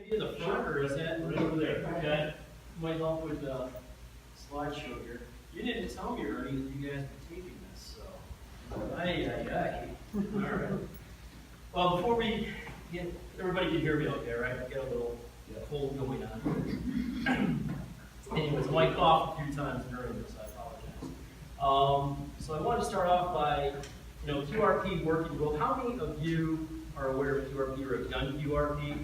be in the front, or is that right over there? Okay. Might help with the slideshow here. You didn't tell me, Ernie, that you guys were taping this, so. Aye. All right. Well, before we get, everybody can hear me okay, right? Get a little cold going on. Anyways, I might cough a few times during this, I apologize. So I want to start off by, QRP working group. How many of you are aware of QRP or have done QRP?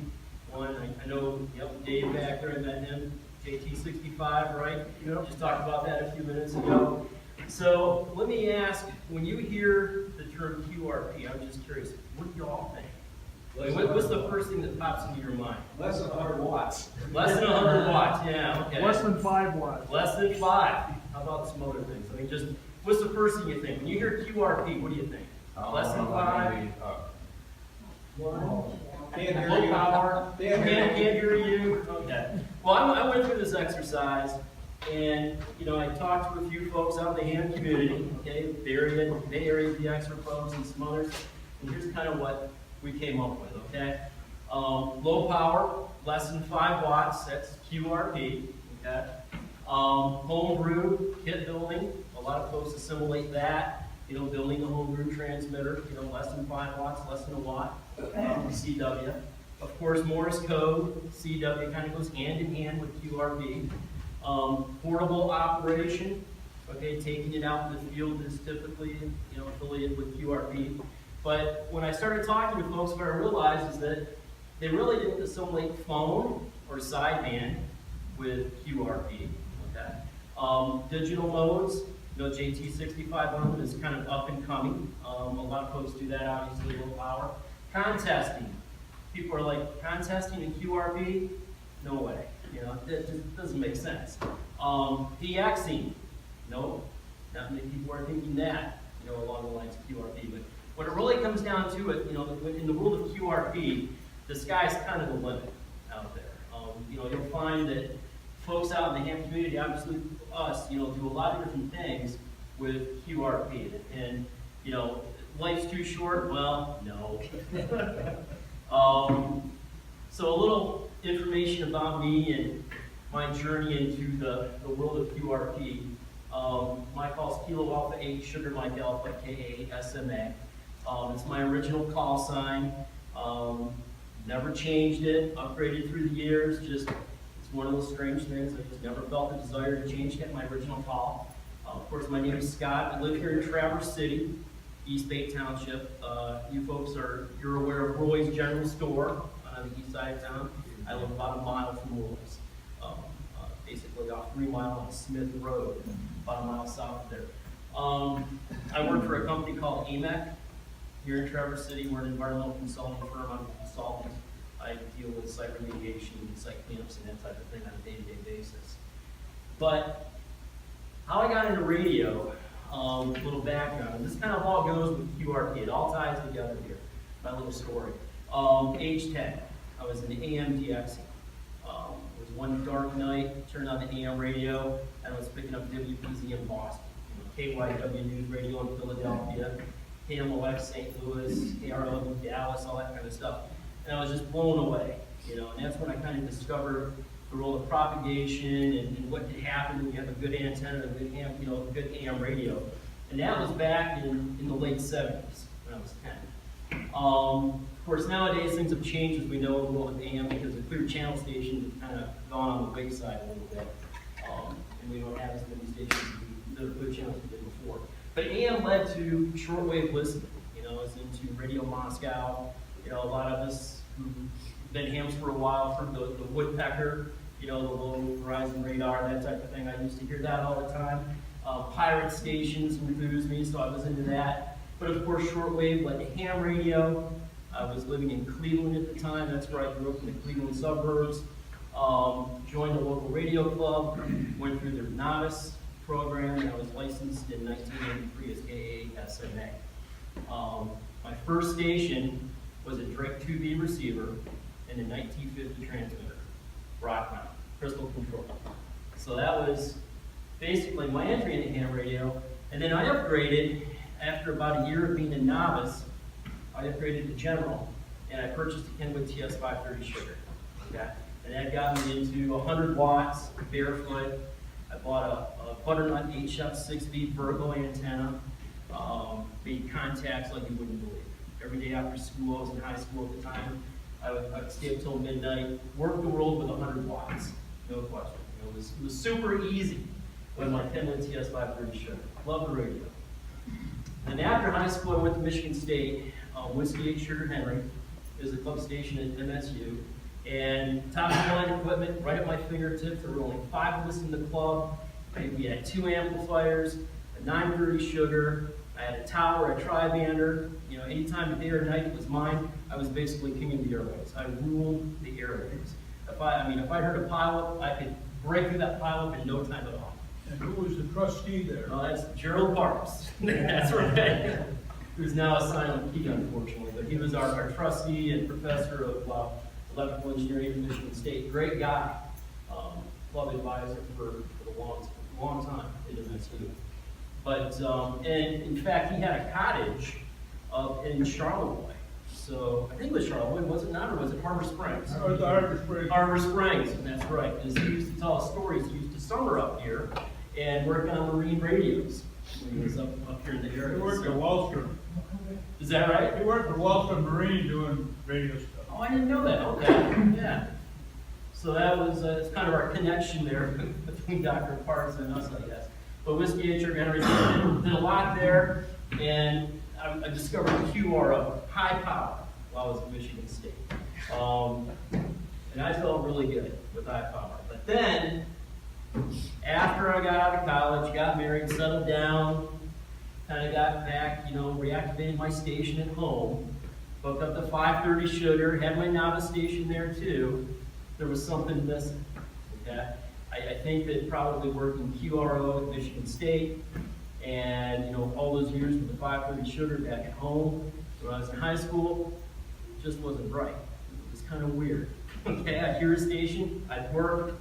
One, I know, Dave back there, I met him, JT65, right? Yep. Just talked about that a few minutes ago. So let me ask, when you hear the term QRP, I'm just curious, what do y'all think? What's the first thing that pops into your mind? Less than 100 watts. Less than 100 watts, yeah, okay. Less than 5 watts. Less than 5. How about some other things? I mean, just, what's the first thing you think? When you hear QRP, what do you think? Less than 5? Can't hear Low you. power? Can't Can't hear you. hear you? Okay. Well, I went through this exercise, and, I talked to a few folks out in the ham community, okay? Bay Area DXer folks and some others, and here's kind of what we came up with, okay? Low power, less than 5 watts, that's QRP, okay? Homebrew, kit building, a lot of folks assimilate that, building a homebrew transmitter, less than 5 watts, less than a watt, CW. Of course, Morse code, CW kind of goes hand in hand with QRP. Portable operation, okay, taking it out in the field is typically, affiliated with QRP. But when I started talking to folks, what I realized is that they really didn't assimilate phone or sideband with QRP, okay? Digital modes, JT65 on them is kind of up and coming. A lot of folks do that, obviously, low power. Contesting. People are like, contesting in QRP? No way. That just doesn't make sense. PXing. No, not many people are thinking that, along the lines of QRP. But when it really comes down to it, in the world of QRP, the sky's kind of the limit out there. You'll find that folks out in the ham community, obviously us, do a lot of different things with QRP. And, life's too short? Well, no. So a little information about me and my journey into the world of QRP. My call is Kilo Alpha 8 Sugar Mike Alpha KA8SMA. It's my original call sign. Never changed it, upgraded through the years. Just it's one of those strange things. I just never felt the desire to change my original call. Of course, my name is Scott. I live here in Traverse City, East Bay Township. You folks you're aware of Roy's General Store on the east side of town. I live about a mile from Roy's, basically off 3 Mile on Smith Road, about a mile south of there. I work for a company called AMEC here in Traverse City. We're an environmental consulting firm. I'm a consultant. I deal with site remediation, site cleanups, and that type of thing on a day-to-day basis. But how I got into radio, a little background, and this kind of all goes with QRP. It all ties together here, my little story. Age 10, I was in the AM DXing. It was one dark night, turned on the AM radio, and I was picking up WPZ in Boston, KYW News Radio in Philadelphia, KMOX St. Louis, KRW Dallas, all that kind of stuff. And I was just blown away, and that's when I kind of discovered the role of propagation and what could happen when you have a good antenna, a good ham, a good AM radio. And that was back in the late 70s when I was 10. Of course, nowadays things have changed, as we know, in the world of AM, because the clear channel stations have kind of gone on the wayside a little bit. And we don't have as many stations that are clear channels we did before. But AM led to shortwave listening, as into Radio Moscow. A lot of us who've been hams for a while heard the woodpecker, the low horizon radar, that type of thing. I used to hear that all the time. Pirate stations enthused me, so I was into that. But of course, shortwave led to ham radio. I was living in Cleveland at the time. That's where I grew up, in the Cleveland suburbs. Joined a local radio club, went through their novice program, and I was licensed in 1983 as KA8SMA. My first station was a direct 2B receiver and a 1950 transmitter, Rought crystal control. So that was basically my entry into ham radio. And then I upgraded, after about a year of being a novice, I upgraded to general, and I purchased a Kenwood TS530 sugar. Okay? And that got me into 100 watts, barefoot. I bought a butternut HF60 Virgo antenna, made contacts like you wouldn't believe. Every day after school, I was in high school at the time, I would stay up till midnight, work the world with 100 watts, no question. You know, it was super easy with my 10-minute TS 530 sugar. Love the radio. And after high school, I went to Michigan State, Whiskey 8 Sugar Henry. There's a club station at MSU. And top of the line equipment right at my fingertips. There were only 5 of us in the club. We had 2 amplifiers, a 930 sugar. I had a tower, a tri-bander. You know, anytime of day or night it was mine. I was basically king of the airwaves. I ruled the airwaves. If I heard a pileup, I could break through that pileup in no time at all. And who was the trustee there? Oh, that's Gerald Parks. That's right. Who's now a silent P, unfortunately. But he was our trustee and professor of electrical engineering at Michigan State. Great guy. Club advisor for a long time at MSU. But, and in fact, he had a cottage in Charlevoix. So I think it was Charlevoix, was it not, or was it Harbor Springs? Or the Harbor Springs. Harbor Springs, and that's right. Because he used to tell us stories. He used to summer up here and work on marine radios when he was up here in the area. He worked at Wallstrom. Is that right? He worked at Wallstrom Marine doing radio stuff. Oh, I didn't know that. Okay, yeah. So that was it's kind of our connection there between Dr. Parks and us, I guess. But Whiskey 8 Sugar Henry did a lot there, and I discovered QRP, high power, while I was at Michigan State. And I felt really good with high power. But then, after I got out of college, got married, settled down, kind of got back, you know, reactivated my station at home, hooked up the 530 sugar, had my novice station there too. There was something missing. Okay? I think that probably working QRO at Michigan State and, you know, all those years with the 530 sugar back at home, when I was in high school, it just wasn't right. It was kind of weird. Okay, I'd hear a station, I'd work,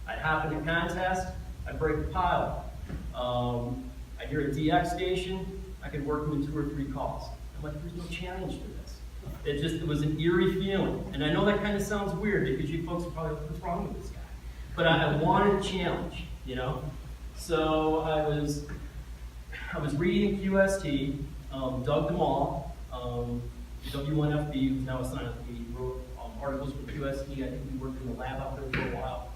I'd hop in a contest, I'd break the pile. I'd hear a DX station, I could work them in 2 or 3 calls. I'm like, there's no challenge to this. It was an eerie feeling. And I know that kind of sounds weird because you folks are probably like, what's wrong with this guy? But I wanted a challenge, you know? So I was reading QST, Doug DeMall, W1FB, who's now a silent P, wrote articles for QST. I think he worked in the lab out there for a while.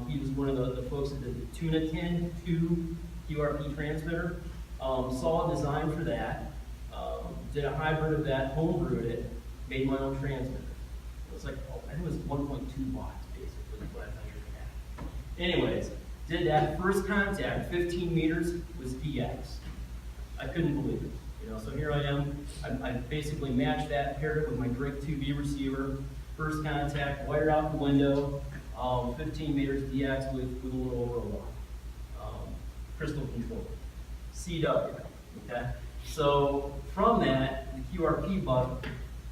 He was one of the folks that did the Tuna 10 2 QRP transmitter. Saw a design for that. Did a hybrid of that, homebrewed it, made my own transmitter. It was like, I think it was 1.2 watts, basically, what I measured it at. Anyways, did that first contact, 15 meters, was DX. I couldn't believe it. You know, so here I am. I basically matched that, paired it with my Drake 2B receiver. First contact, wired out the window, 15 meters DX with a little over a watt. Crystal control. CW, okay? So from that, the QRP bug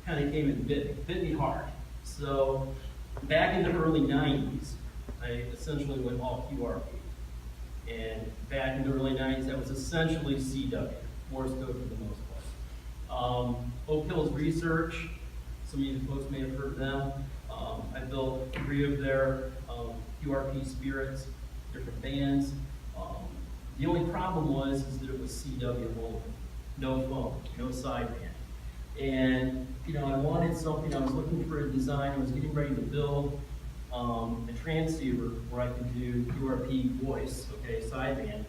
kind of came and bit me hard. So back in the early 90s, I essentially went all QRP. And back in the early 90s, that was essentially CW, Morse code for the most part. Oak Hill's Research, some of you folks may have heard of them. I built 3 of their QRP spirits, different bands. The only problem was that it was CW only. No phone, no sideband. And, you know, I wanted something, I was looking for a design, I was getting ready to build a transceiver where I could do QRP voice, okay, sideband.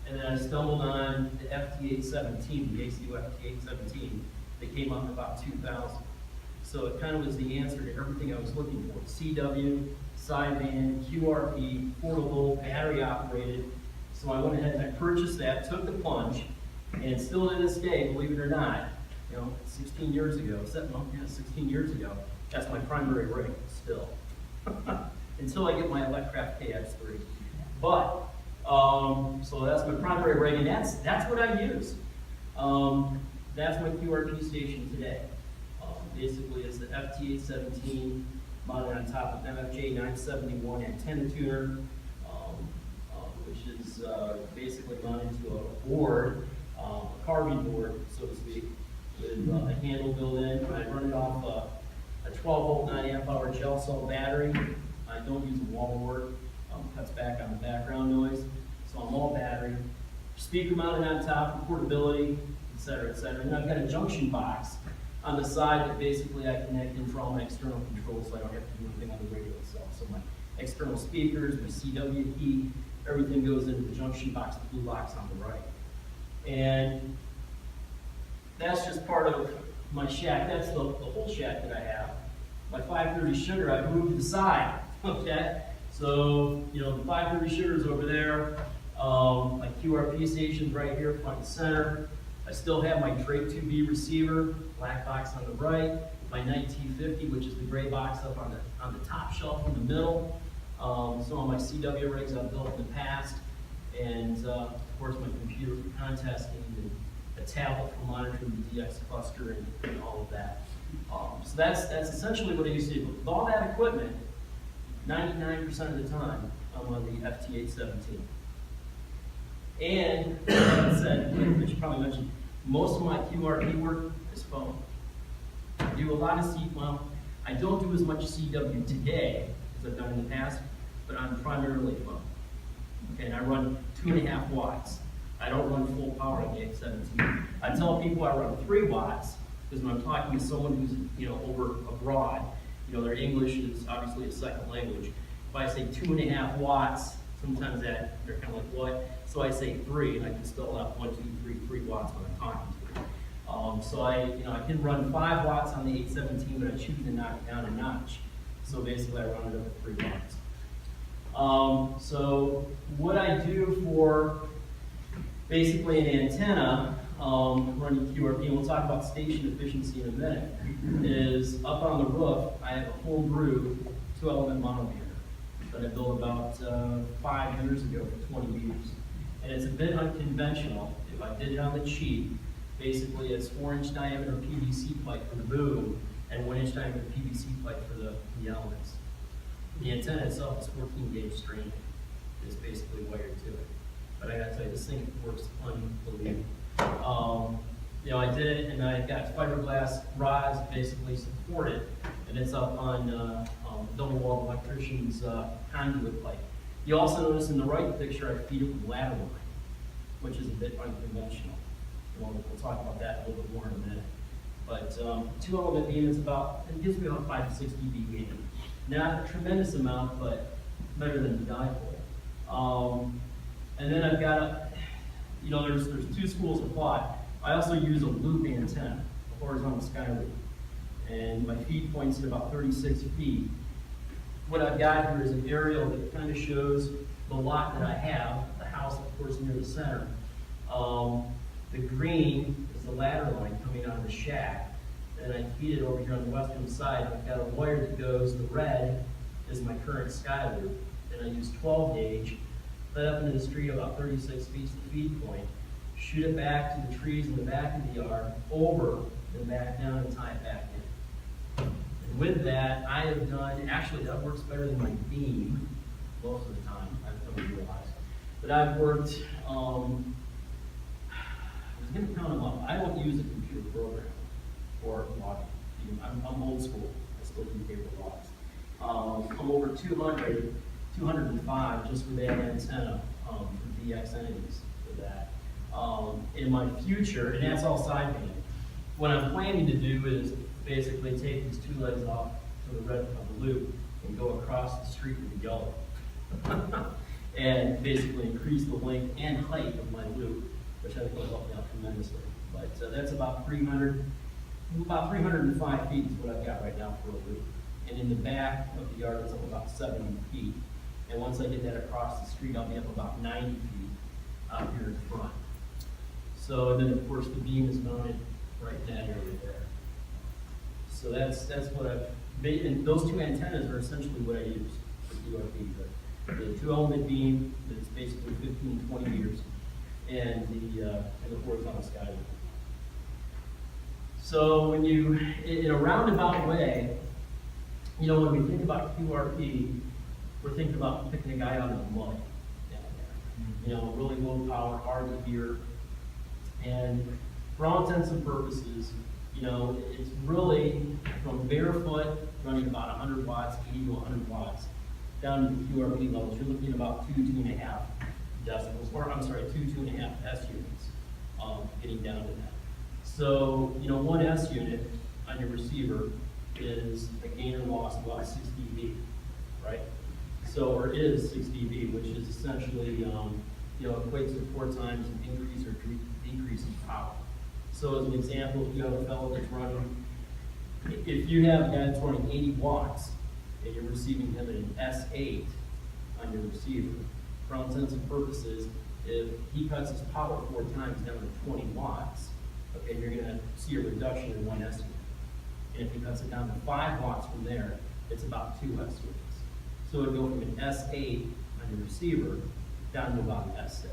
And then I stumbled on the FT817, the ACU FT817, that came up in about 2000. So it kind of was the answer to everything I was looking for. CW, sideband, QRP, portable, battery operated. So I went ahead and I purchased that, took the plunge, and still to this day, believe it or not, you know, 16 years ago, 16 years ago, that's my primary rig still. Until I get my Electcraft KX3. But, so that's my primary rig, and that's what I use. That's my QRP station today. Basically, it's the FT817 mounted on top of MFJ 971 antenna tuner, which is basically mounted to a board, a carving board, so to speak, with a handle built in. I run it off a 12-volt 9-amp-hour gel cell battery. I don't use a wall wart, cuts back on the background noise. So I'm all battery. Speaker mounted on top for portability, et cetera, et cetera. And I've got a junction box on the side that basically I connect in for all my external controls, so I don't have to do anything on the radio itself. So my external speakers, my CWP, everything goes into the junction box, the blue box on the right. And that's just part of my shack. That's the whole shack that I have. My 530 sugar, I've moved to the side, okay? So, you know, the 530 sugar's over there. My QRP station's right here, front and center. I still have my Drake 2B receiver, black box on the right. My 1950, which is the gray box up on the top shelf in the middle. Some of my CW rigs I've built in the past. And of course my computer for contesting and a tablet for monitoring the DX cluster and all of that. So that's essentially what I used to do. With all that equipment, 99% of the time, I'm on the FT817. And, like I said, I should probably mention, most of my QRP work is phone. I do a lot of well, I don't do as much CW today as I've done in the past, but I'm primarily phone. Okay, and I run 2.5 watts. I don't run full power on the 817. I tell people I run 3 watts, because when I'm talking to someone who's, you know, over abroad, you know, their English is obviously a second language. If I say 2.5 watts, sometimes they're kind of like, what? So I say 3, and I can spell out 1, 2, 3 watts when I'm talking to them. So I can run 5 watts on the 817, but I choose to knock it down a notch. So basically, I run it up at 3 watts. So what I do for basically an antenna running QRP, and we'll talk about station efficiency in a minute, is up on the roof, I have a home brew 2-element monometer that I built about 5 years ago for 20 years. And it's a bit unconventional. If I did it on the cheap, basically it's 4-inch diameter PVC pipe for the boom and 1-inch diameter PVC pipe for the elements. The antenna itself is 14-gauge stranding. It's basically wired to it. But I gotta tell you, this thing works unbelievable. You know, I did it, and I got fiberglass rods basically support it, and it's up on double-walled electrician's conduit pipe. You also notice in the right picture, I feed it with ladder line, which is a bit unconventional. We'll talk about that a little bit more in a minute. But 2-element beam is it gives me about 5 to 6 dB gain. Not a tremendous amount, but better than the dipole. And then I've got, you know, there's 2 schools of thought. I also use a loop antenna, a horizontal sky loop. And my feed point's at about 36 feet. What I've got here is an aerial that kind of shows the lot that I have, the house, of course, near the center. The green is the ladder line coming out of the shack. And I feed it over here on the western side. I've got a wire that goes, the red is my current sky loop. And I use 12-gauge, let up into the street about 36 feet to the feed point, shoot it back to the trees in the back of the yard, over, then back down and tie it back in. And with that, I have done, actually that works better than my beam most of the time, I've come to realize. But I've worked, I was going to count them up. I don't use a computer program for logging. I'm old school. I still do paper logs. I'm over 205 just for that antenna for DX entities for that. In my future, and that's all sideband, what I'm planning to do is basically take these 2 legs off to the red of the loop and go across the street with the yellow. And basically increase the length and height of my loop, which I think will help me out tremendously. But that's about 305 feet is what I've got right now for a loop. And in the back of the yard, it's up about 70 feet. And once I get that across the street, I'll be up about 90 feet out here in front. So, and then of course the beam is mounted right in that area there. So that's what I've made, and those 2 antennas are essentially what I use for QRP. The 2-element beam that's basically 15, 20 meters, and the horizontal sky loop. So when you, in a roundabout way, you know, when we think about QRP, we're thinking about picking a guy out of the mud down there. You know, really low power, hard to hear. And for all intents and purposes, you know, it's really from barefoot, running about 100 watts, 80 to 100 watts, down to the QRP levels, you're looking at about 2.5 decibels, or I'm sorry, 2.5 S units, getting down to that. So, you know, 1 S unit on your receiver is a gain or loss of about 6 dB, right? So, or is 6 dB, which is essentially, you know, equates to 4 times an increase or decrease in power. So, as an example, if you have a fellow that's running, if you have a guy that's running 80 watts and you're receiving him at an S8 on your receiver, for all intents and purposes, if he cuts his power 4 times down to 20 watts, okay, you're gonna see a reduction in 1 S unit. And if he cuts it down to 5 watts from there, it's about 2 S units. So it'd go from an S8 on your receiver down to about an S6,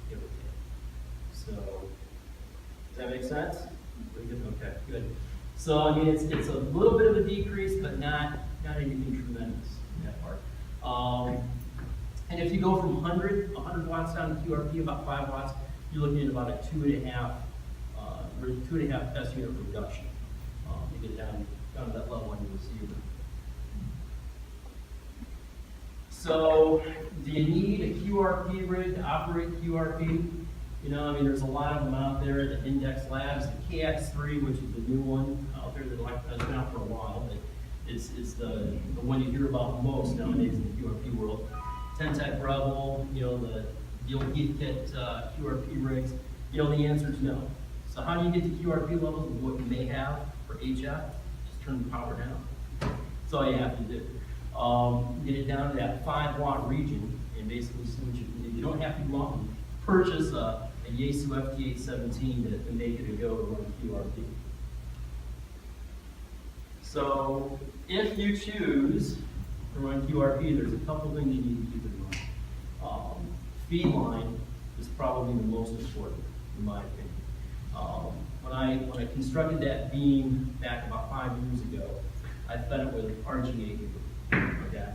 give or take. So, does that make sense? Pretty good? Okay, good. So, I mean, it's a little bit of a decrease, but not anything tremendous in that part. And if you go from 100 watts down to QRP, about 5 watts, you're looking at about a 2.5 S unit reduction. You get down to that level on your receiver. So, do you need a QRP rig to operate QRP? You know, I mean, there's a lot of them out there, the Index Labs, the KX3, which is the new one out there that's been out for a while. It's the one you hear about most nowadays in the QRP world. Tentec Rebel, you know, the old Heathkit QRP rigs. You know, the answer is no. So how do you get to QRP levels of what you may have for HF? Just turn the power down. That's all you have to do. Get it down to that 5 watt region and basically see what you can do. You don't have to go out and purchase a Yaesu FT817 to make it a go to run QRP. So if you choose to run QRP, there's a couple things you need to keep in mind. Feedline is probably the most important, in my opinion. When I constructed that beam back about 5 years ago, I fed it with RGA cable, okay?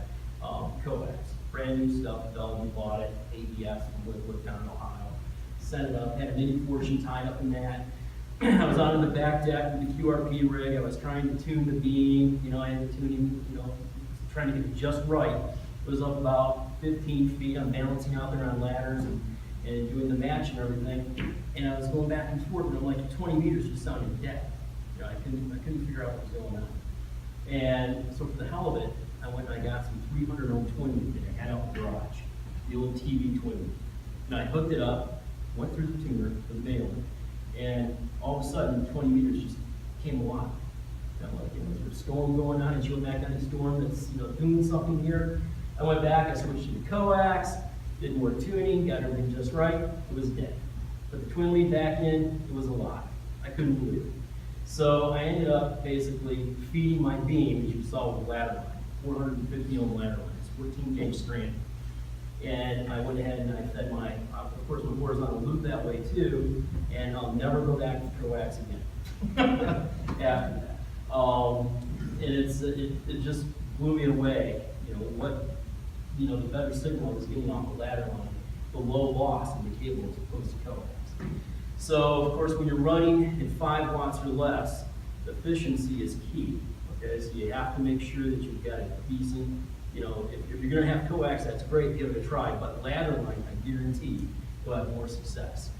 Coax, brand new stuff, Bellevue bought it, ABS from Woodwood down in Ohio. Set it up, had a mini portion tied up in that. I was out on the back deck with the QRP rig. I was trying to tune the beam. You know, I had the tuning, you know, trying to get it just right. It was up about 15 feet. I'm balancing out there on ladders and doing the match and everything. And I was going back and forth, and I'm like 20 meters just sounded dead. You know, I couldn't figure out what was going on. And so for the hell of it, I went and I got some 300 ohm twin that I had out in the garage, the old TV twin. And I hooked it up, went through the tuner, the mailer, and all of a sudden 20 meters just came alive. You know, like, you know, there's a storm going on, and she went back on the storm that's, you know, doing something here. I went back, I switched to the coax, did more tuning, got everything just right, it was dead. Put the twin lead back in, it was alive. I couldn't believe it. So I ended up basically feeding my beam, as you saw with the ladder line, 450 ohm ladder line, it's 14 gauge strand. And I went ahead and I fed my, of course, my horizontal loop that way too, and I'll never go back to coax again after that. And it just blew me away, you know, the better signal I was getting off the ladder line, the low loss in the cable as opposed to coax. So, of course, when you're running at 5 watts or less, efficiency is key, okay? So you have to make sure that you've got a decent, you know, if you're gonna have coax, that's great, give it a try, but ladder line, I guarantee you'll have more success.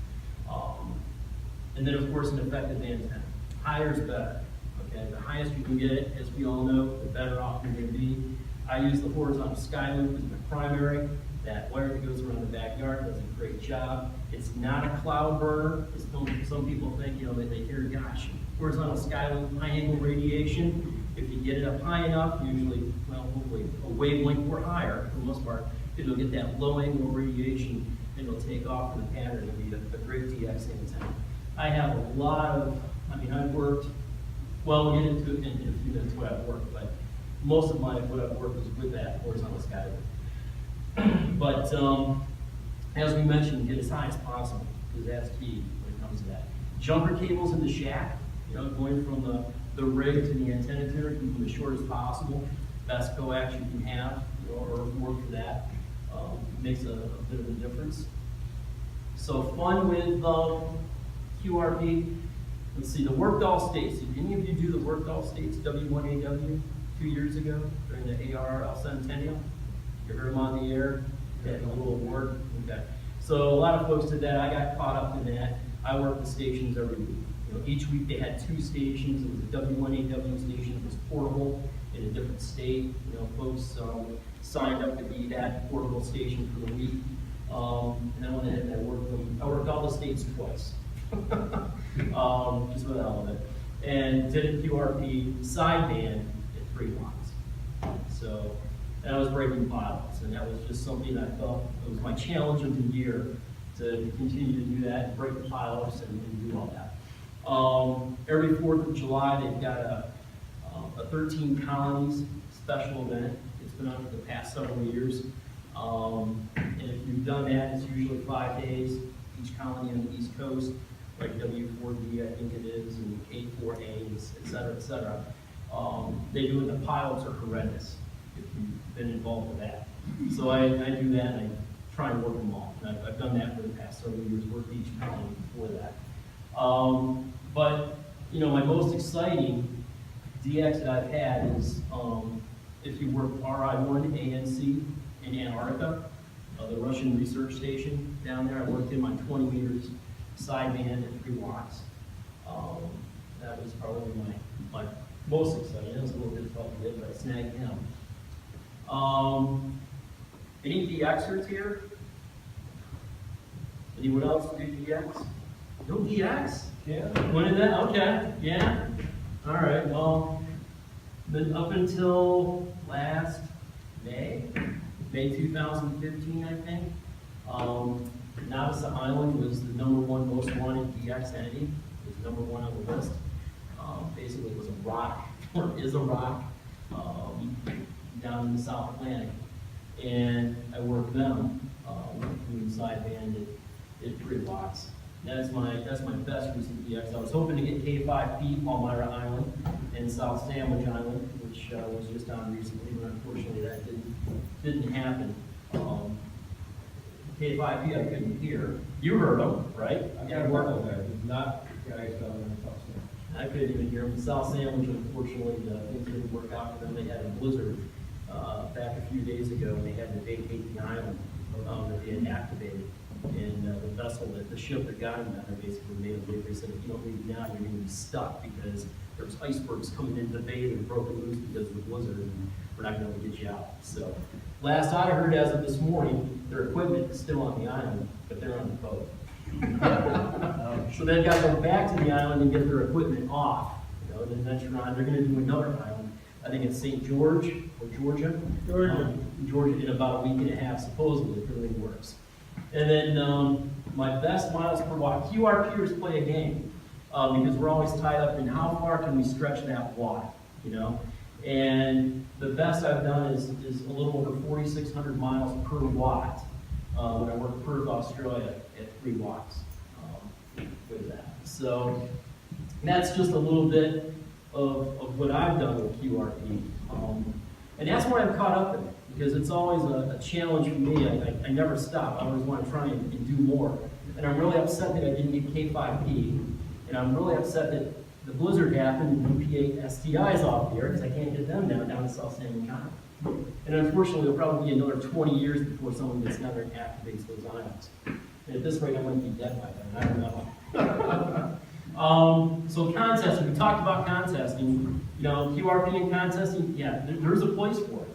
And then, of course, an effective antenna. Higher is better, okay? The highest you can get it, as we all know, the better off you're gonna be. I use the horizontal sky loop as my primary. That wire that goes around the backyard does a great job. It's not a cloud burner, as some people think, you know, that they hear, gosh, horizontal sky loop, high angle radiation. If you get it up high enough, usually, well, hopefully a wavelength or higher, for the most part, it'll get that low angle radiation and it'll take off in the pattern and be a great DX antenna. I have a lot of, I mean, I've worked, well, we'll get into it in a few minutes what I've worked, but most of what I've worked was with that horizontal sky loop. But as we mentioned, get as high as possible, because that's key when it comes to that. Jumper cables in the shack, you know, going from the rig to the antenna tuner, keep them as short as possible. Best coax you can have, you know, or work for that, makes a bit of a difference. So fun with QRP. let's see, the worked all states. Did any of you do the worked all states W1AW 2 years ago during the ARRL Centennial? You heard them on the air? Had a little award? Okay. So a lot of folks did that. I got caught up in that. I worked the stations every week. You know, each week they had 2 stations. It was a W1AW station that was portable in a different state. You know, folks signed up to be that portable station for the week. And then when I worked them, I worked all the states twice. Just for the hell of it. And did a QRP sideband at 3 watts. So, and I was breaking pilots, and that was just something I felt it was my challenge of the year to continue to do that, break the pilots and do all that. Every 4th of July, they've got a 13 colonies special event. It's been on for the past several years. And if you've done that, it's usually 5 days, each colony on the East Coast, like W4D, I think it is, and K4A, et cetera, et cetera. They do it, the pilots are horrendous, if you've been involved with that. So I do that, and I try and work them all. And I've done that for the past several years, worked each colony before that. But, you know, my most exciting DX that I've had is, if you work RI-1ANC in Antarctica, the Russian research station down there. I worked in my 20 meters sideband at 3 watts. That was probably my most exciting. It was a little difficult to get, but I snagged him. Any DXers here? Anyone else do DX? No DX? Yeah. When did that? Okay, yeah. All right, well, then up until last May 2015, I think. Navassa Island was the #1 most wanted DX entity. It was #1 on the list. Basically, it was a rock, or is a rock, down in the South Atlantic. And I worked them doing sideband at 3 watts. That's my best recent DX. I was hoping to get K5P, Palmyra Island, and South Sandwich Island, which was just on recently, but unfortunately that didn't happen. K5P I couldn't hear. You heard them, right? I got work on that, not guys down in South San. I couldn't even hear them. South Sandwich, unfortunately, things didn't work out for them. They had a blizzard back a few days ago, and they had to vacate the island that they had activated. And the vessel, the ship that got them down there basically made a leave. They said, if you don't leave now, you're going to be stuck because there's icebergs coming into the bay that are broken loose because of the blizzard, and we're not going to get you out. So, last I heard as of this morning, their equipment is still on the island, but they're on the boat. So they've got to go back to the island and get their equipment off. You know, then venture on. They're going to do another island. I think it's St. George or Georgia. Georgia in about a week and a half, supposedly, if everything works. And then my best miles per watt. QRPers play a game because we're always tied up in how far can we stretch that watt, you know? And the best I've done is a little over 4,600 miles per watt when I worked Perth, Australia at 3 watts with that. So that's just a little bit of what I've done with QRP. And that's why I'm caught up in it, because it's always a challenge for me. I never stop. I always want to try and do more. And I'm really upset that I didn't get K5P. And I'm really upset that the blizzard happened and UP8 STIs off the air because I can't get them down in South San Juan. And unfortunately, it'll probably be another 20 years before someone gets down there and activates those ions. And at this rate, I might be dead by then. I don't know. So contesting, we talked about contesting. You know, QRP and contesting, yeah, there's a place for it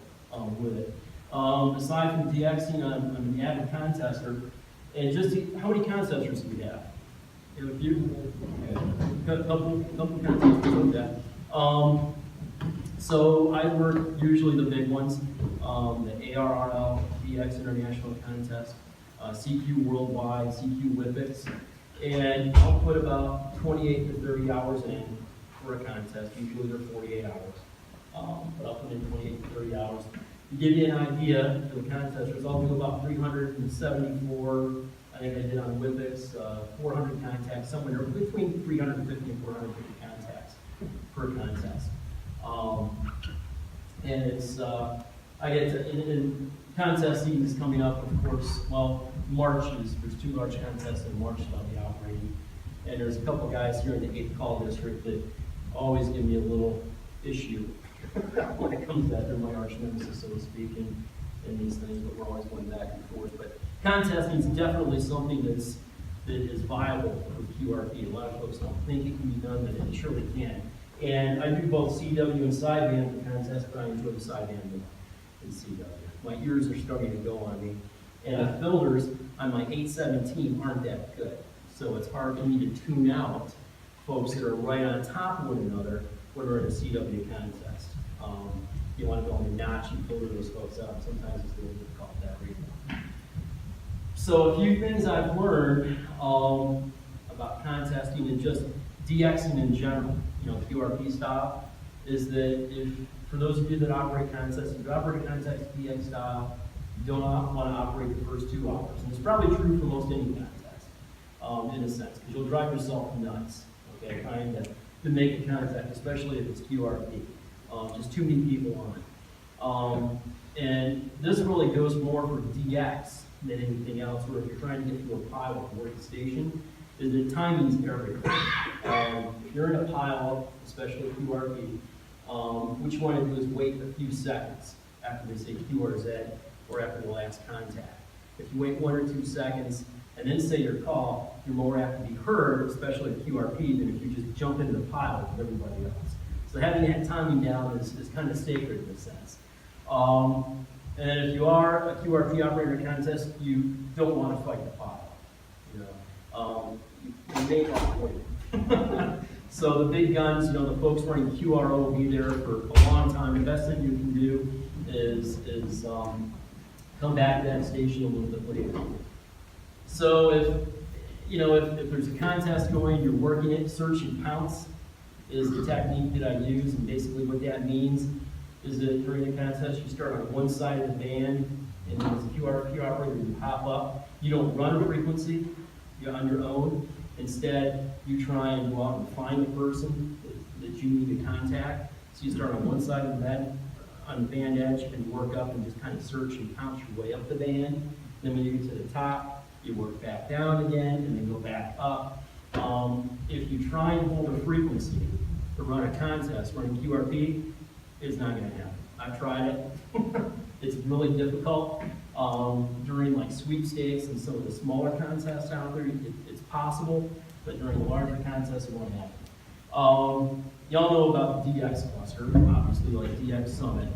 with it. Aside from DXing, I'm an avid contester. And just how many contesters do we have? A few, couple contesters, okay. So I work usually the big ones, the ARRL, DX International Contest, CQ Worldwide, CQ Whippets, and I'll put about 28 to 30 hours in for a contest. Usually they're 48 hours, but I'll put in 28 to 30 hours. To give you an idea for the contesters, I'll do about 374. I think I did on Whippets, 400 contacts, somewhere between 350 and 450 contacts per contest. And it's, I get to, in contest season is coming up, of course. Well, March there's 2 large contests in March that I'll be operating. And there's a couple guys here in the 8th call district that always give me a little issue when it comes to that. They're my arch nemesis, so to speak, in these things, but we're always going back and forth. But contesting is definitely something that is viable with QRP. A lot of folks don't think it can be done, but it surely can. And I do both CW and sideband for contests, but I enjoy the sideband more than CW. My ears are starting to go on me. And the filters on my 817 aren't that good. So it's hard for me to tune out folks that are right on top of one another when we're in a CW contest. You want to go in a notch and filter those folks out. Sometimes it's a little difficult for that reason. So a few things I've learned about contesting and just DXing in general, QRP style, is that for those of you that operate contests, if you operate a contest DX style, you don't want to operate the first 2 hours. And it's probably true for most any contest, in a sense, because you'll drive yourself nuts, okay, trying to make a contest, especially if it's QRP. Just too many people on it. And this really goes more for DX than anything else, where if you're trying to get to a pile or work station, is that timing's everything. If you're in a pile, especially QRP, what you want to do is wait a few seconds after they say QRZ or after the last contact. If you wait 1 or 2 seconds and then say your call, you're more apt to be heard, especially at QRP, than if you just jump into the pile with everybody else. So having that timing down is kind of sacred in a sense. And if you are a QRP operator contest, you don't want to fight the pile. You may not win. So the big guns, the folks running QRO will be there for a long time. The best thing you can do is come back to that station a little bit later. So if there's a contest going, you're working it, search and pounce is the technique that I use, and basically what that means is that during the contest, you start on one side of the band, and as a QRP operator, you pop up. You don't run a frequency, you're on your own. Instead, you try and go out and find the person that you need to contact. So you start on one side of the band, on the band edge, and work up and just kind of search and pounce your way up the band. Then when you get to the top, you work back down again, and then go back up. If you try and hold a frequency to run a contest running QRP, it's not going to happen. I've tried it. It's really difficult. During like sweepstakes and some of the smaller contests out there, it's possible, but during the larger contests, it won't happen. Y'all know about the DX cluster, obviously, like DX Summit.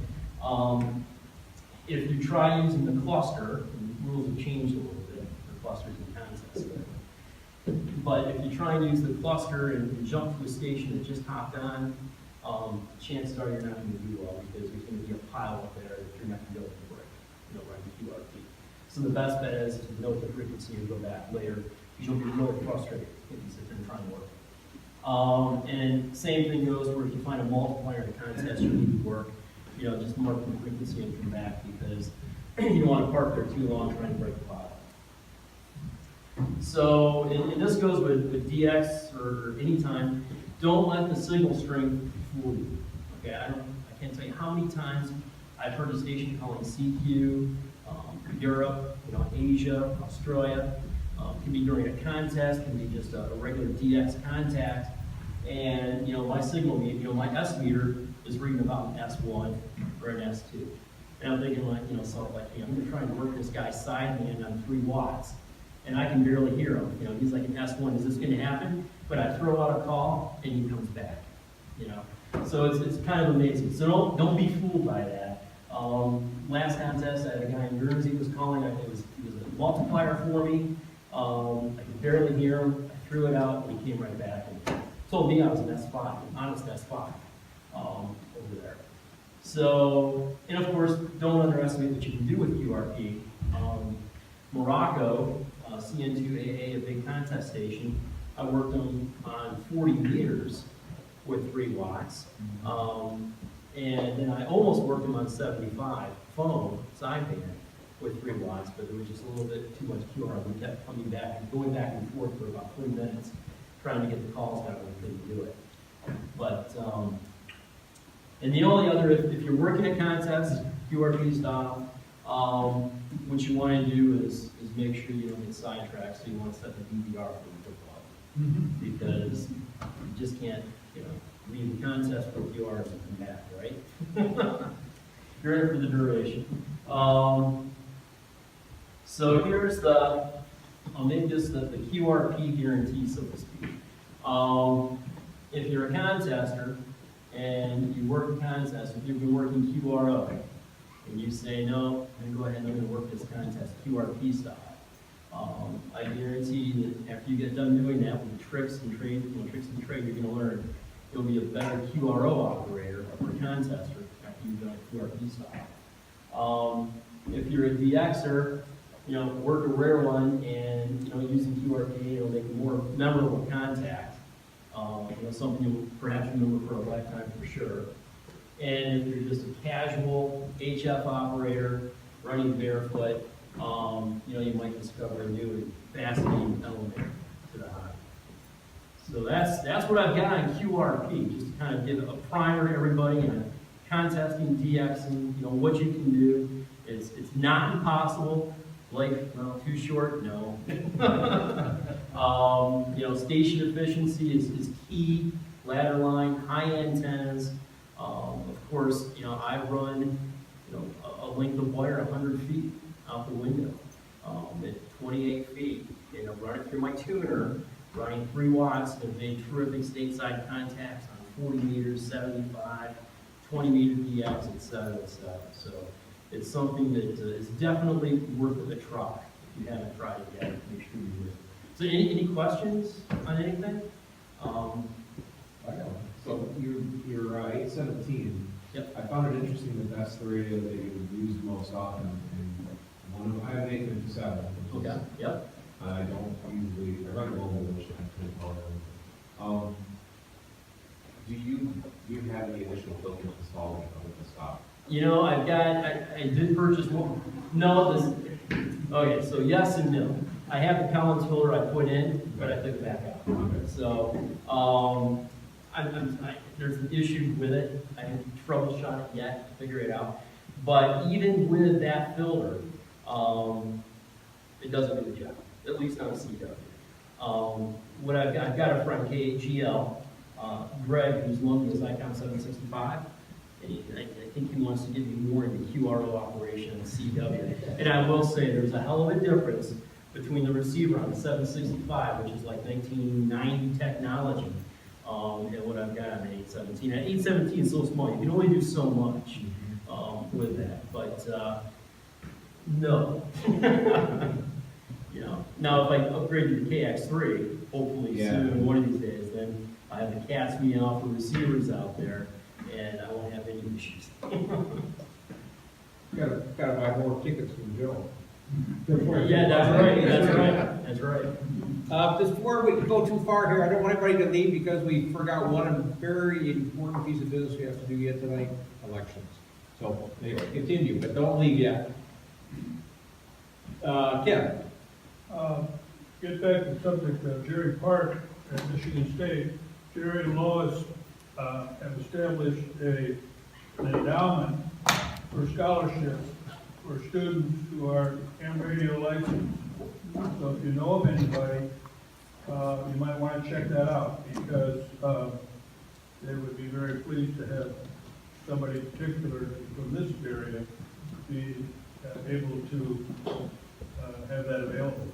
If you try using the cluster, and the rules have changed a little bit for clusters and contests, but if you try and use the cluster and jump to a station that just hopped on, chances are you're not going to do well, because there's going to be a pile up there that you're not going to be able to break, running QRP. So the best bet is to note the frequency and go back later, because you'll be really frustrated if you sit there and try and work. And same thing goes where if you find a multiplier in a contest you need to work, just mark the frequency and come back, because you don't want to park there too long trying to break the pile. So, and this goes with DX or any time, don't let the signal strength fool you. Okay, I can't tell you how many times I've heard a station calling CQ, Europe, Asia, Australia. Can be during a contest, can be just a regular DX contact, and my signal meter, my S meter is reading about an S1 or an S2, and I'm thinking I'm going to try and work this guy's sideband on 3 watts, and I can barely hear him. He's like an S1. Is this going to happen? But I throw out a call, and he comes back. So it's kind of amazing. So don't be fooled by that. Last contest, I had a guy in Jersey who was calling. He was a multiplier for me. I could barely hear him. I threw it out, and he came right back and told me I was an S5, an honest S5 over there. So, and of course, don't underestimate what you can do with QRP. Morocco, CN2AA, a big contest station, I worked on 40 meters with 3 watts. And then I almost worked them on 75 phone sideband with 3 watts, but it was just a little bit too much QR. We kept coming back and going back and forth for about 3 minutes, trying to get the calls out, and we couldn't do it. But, and the only other, if you're working a contest, QRP style, what you want to do is make sure you don't get sidetracked, so you want to set the DVR for the football. because you just can't, leave the contest for a few hours and come back, right? You're in it for the duration. So here's I'll make this the QRP guarantee, so to speak. If you're a contester and you work a contest, if you've been working QRO, and you say, no, I'm gonna go ahead and I'm gonna work this contest QRP style, I guarantee that after you get done doing that with the tricks and trade you're gonna learn, you'll be a better QRO operator or contester after you've done it QRP style. If you're a DXer, work a rare one and, using QRP, it'll make a more memorable contact. Something you'll perhaps remember for a lifetime for sure. And if you're just a casual HF operator running barefoot, you might discover a new and fascinating element to the hobby. So that's what I've got on QRP, just to kind of give a primer to everybody on contesting, DXing, what you can do. It's not impossible. Life, too short? No. Station efficiency is key. Ladder line, high antennas. Of course, I run, a length of wire 100 feet out the window at 28 feet. Run it through my tuner, running 3 watts, and made terrific stateside contacts on 40 meters, 75, 20 meter DX, etc., etc. So it's something that is definitely worth a try. If you haven't tried it yet, make sure you do. So any questions on anything? I got one. So your 817. Yep. I found it interesting that that's the radio that you use most often. And I have an 857. which is- Okay. Yep. I don't usually, I run a mobile, which I couldn't call it. Do you have any additional filters installed with the stop? I did purchase one. No, okay, so yes and no. I have the Collins filter I put in, but I took it back out. Okay. So, there's an issue with it. I haven't troubleshot it yet to figure it out. But even with that filter, it doesn't do the job, at least on a CW. What I've got a front KA8GL, Greg, who's loaned me his ICOM 765. And I think he wants to get me more into QRO operation and CW. And I will say there's a hell of a difference between the receiver on the 765, which is like 1990 technology, and what I've got on the 817. Now, 817 is so small, you can only do so much with that. But no. Now if I upgrade to the KX3, hopefully soon, one of these days, then I have the cat's meow for receivers out there, and I won't have any issues. Gotta buy more tickets from Joe. Yeah, that's right. Before we go too far here, I don't want everybody to leave because we forgot one very important piece of business we have to do yet tonight, elections. So, anyway, continue, but don't leave yet. Ken? Get back to the subject of Jerry Park at Michigan State. Jerry and Lois have established an endowment for scholarships for students who are ham radio licensed. So if you know of anybody, you might want to check that out because they would be very pleased to have somebody particular from this area be able to have that available.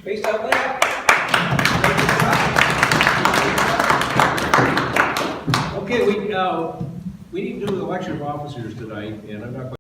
Based on that. Okay, we need to do the election of officers tonight, and I'm not